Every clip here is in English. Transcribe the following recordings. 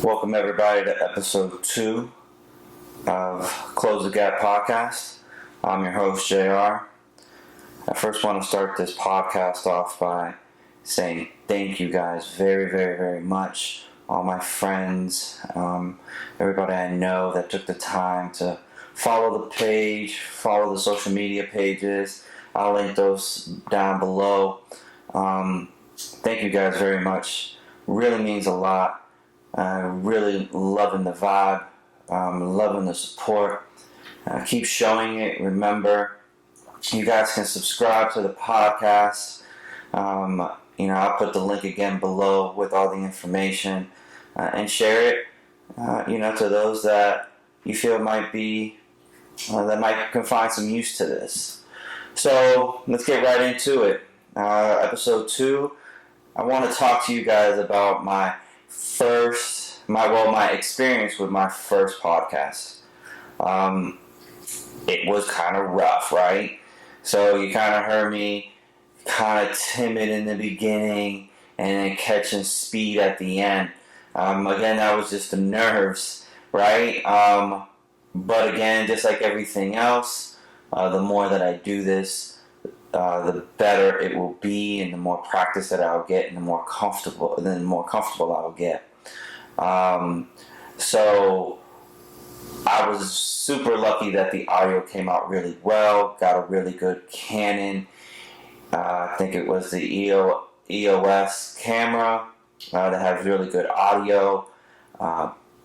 Welcome everybody to episode 2 of Close the Gap podcast. I'm your host JR. I first want to start this podcast off by saying thank you guys very much. All my friends, everybody I know that took the time to follow the page, follow the social media pages. I'll link those down below. Thank you guys very much. Really means a lot. Really loving the vibe, loving the support. Keep showing it. Remember, you guys can subscribe to the podcast. I'll put the link again below with all the information, and share it. To those that you feel might be can find some use to this. So let's get right into it. Episode 2. I want to talk to you guys about my experience with my first podcast. It was kind of rough, right? So you kind of heard me kind of timid in the beginning and then catching speed at the end. Again, that was just the nerves, right? But again, just like everything else, the more that I do this, the better it will be, and the more practice that I'll get, and the more comfortable I'll get. So I was super lucky that the audio came out really well. Got a really good Canon. I think it was the EOS camera that has really good audio.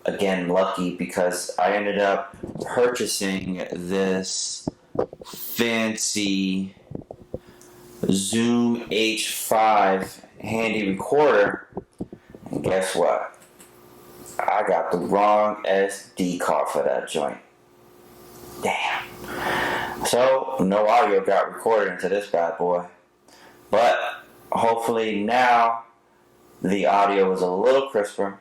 Again, lucky because I ended up purchasing this fancy Zoom H5 handy recorder, and guess what? I got the wrong SD card for that joint. Damn. So no audio got recorded into this bad boy, but hopefully now the audio is a little crisper,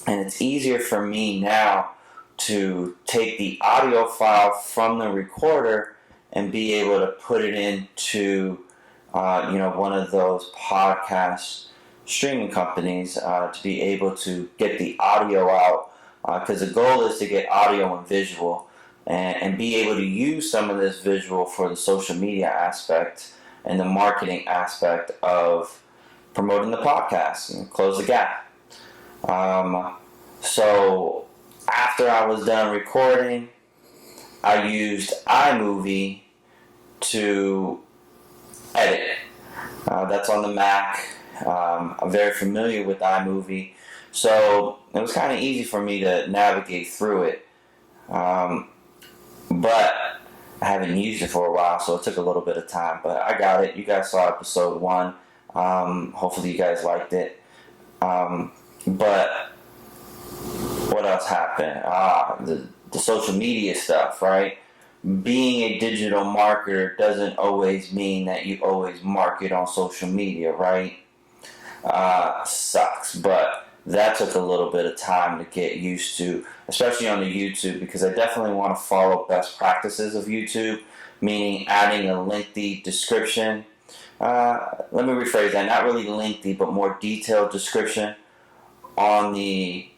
and it's easier for me now to take the audio file from the recorder and be able to put it into one of those podcast streaming companies, to be able to get the audio out, because the goal is to get audio and visual, and be able to use some of this visual for the social media aspect and the marketing aspect of promoting the podcast and Close the Gap. So after I was done recording, I used iMovie to edit. That's on the Mac. I'm very familiar with iMovie, so it was kind of easy for me to navigate through it. But I haven't used it for a while, so it took a little bit of time. But I got it. You guys saw episode 1. Hopefully you guys liked it. But what else happened? The social media stuff, right? Being a digital marketer doesn't always mean that you always market on social media, right? Sucks, but that took a little bit of time to get used to, especially on the YouTube, because I definitely want to follow best practices of YouTube, meaning adding a lengthy description. Let me rephrase that, not really lengthy, but more detailed description on the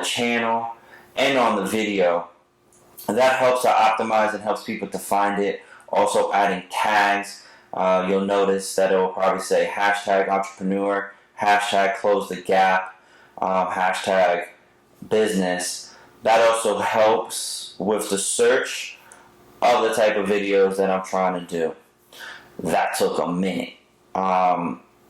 channel and on the video. And that helps to optimize and helps people to find it. Also adding tags. You'll notice that it will probably say hashtag entrepreneur, hashtag close the gap, hashtag business. That also helps with the search of the type of videos that I'm trying to do. That took a minute,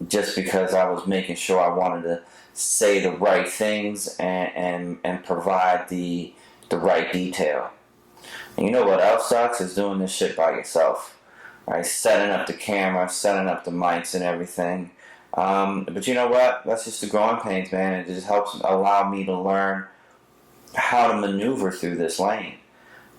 just because I was making sure I wanted to say the right things and provide the right detail. And you know what else sucks is doing this shit by yourself. Right, setting up the camera, setting up the mics and everything. But you know what? That's just the growing pains, man. It just helps allow me to learn how to maneuver through this lane.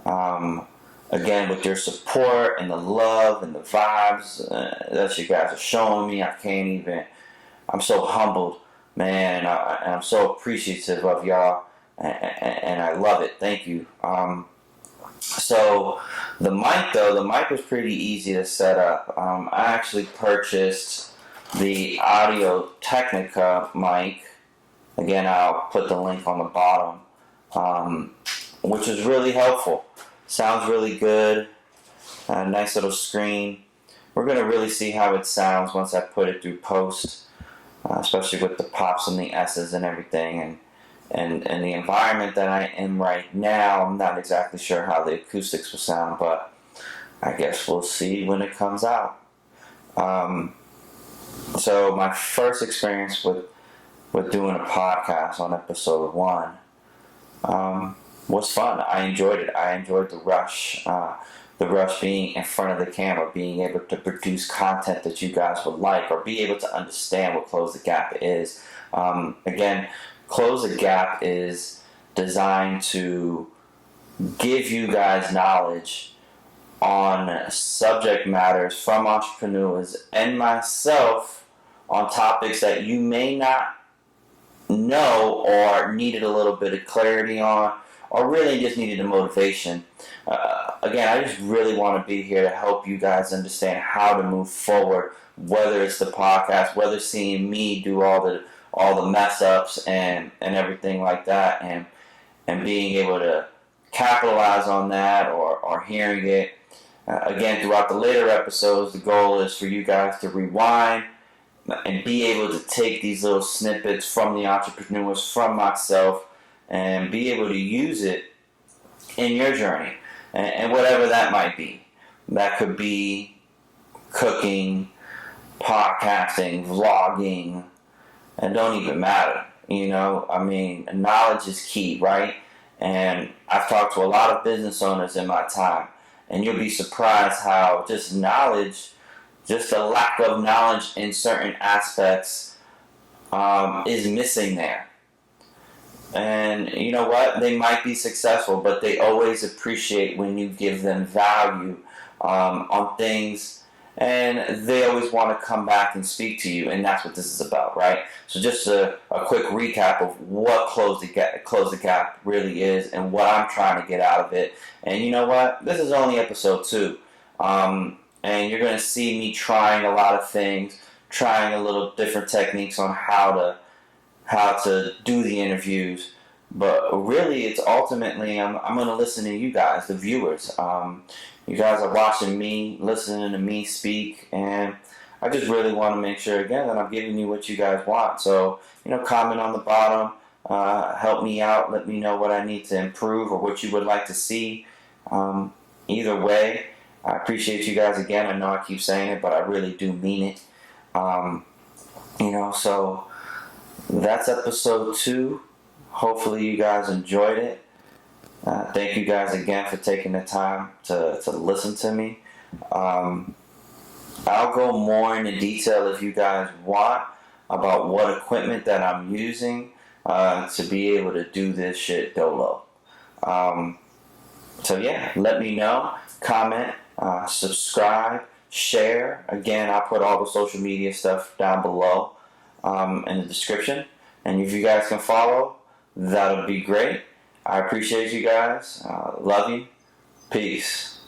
Again, with your support and the love and the vibes that you guys are showing me, I'm so humbled, man, and I'm so appreciative of y'all, and I love it. Thank you. So the mic was pretty easy to set up. I actually purchased the Audio Technica mic Again, I'll put the link on the bottom, which is really helpful. Sounds really good. A nice little screen. We're going to really see how it sounds once I put it through post, especially with the pops and the S's and everything. And the environment that I am right now, I'm not exactly sure how the acoustics will sound, but I guess we'll see when it comes out. So my first experience with doing a podcast on episode 1 was fun. I enjoyed it. I enjoyed the rush. The rush being in front of the camera, being able to produce content that you guys would like, or be able to understand what Close the Gap is. Again, Close the Gap is designed to give you guys knowledge on subject matters from entrepreneurs and myself on topics that you may not know or needed a little bit of clarity on, or really just needed a motivation. Again, I just really want to be here to help you guys understand how to move forward, whether it's the podcast, whether seeing me do all the mess ups and everything like that, and being able to capitalize on that, or hearing it. Again, throughout the later episodes, the goal is for you guys to rewind and be able to take these little snippets from the entrepreneurs, from myself, and be able to use it in your journey, and whatever that might be. That could be cooking, podcasting, vlogging, and don't even matter. I mean, knowledge is key, right? And I've talked to a lot of business owners in my time, and you'll be surprised how just a lack of knowledge in certain aspects is missing there. And you know what? They might be successful, but they always appreciate when you give them value on things, and they always want to come back and speak to you, and that's what this is about, right? So just a quick recap of what Close the Gap really is and what I'm trying to get out of it. And you know what? This is only episode 2. And you're going to see me trying a lot of things, trying a little different techniques on how to do the interviews. But really, it's ultimately, I'm going to listen to you guys, the viewers. You guys are watching me, listening to me speak, and I just really want to make sure, again, that I'm giving you what you guys want. So, comment on the bottom, help me out, let me know what I need to improve or what you would like to see. Either way, I appreciate you guys again. I know I keep saying it, but I really do mean it. So that's episode 2. Hopefully you guys enjoyed it. Thank you guys again for taking the time to listen to me. I'll go more into detail if you guys want about what equipment that I'm using to be able to do this shit dolo. So yeah, let me know. Comment, subscribe, share. Again, I'll put all the social media stuff down below in the description. And if you guys can follow, that'll be great. I appreciate you guys. Love you. Peace.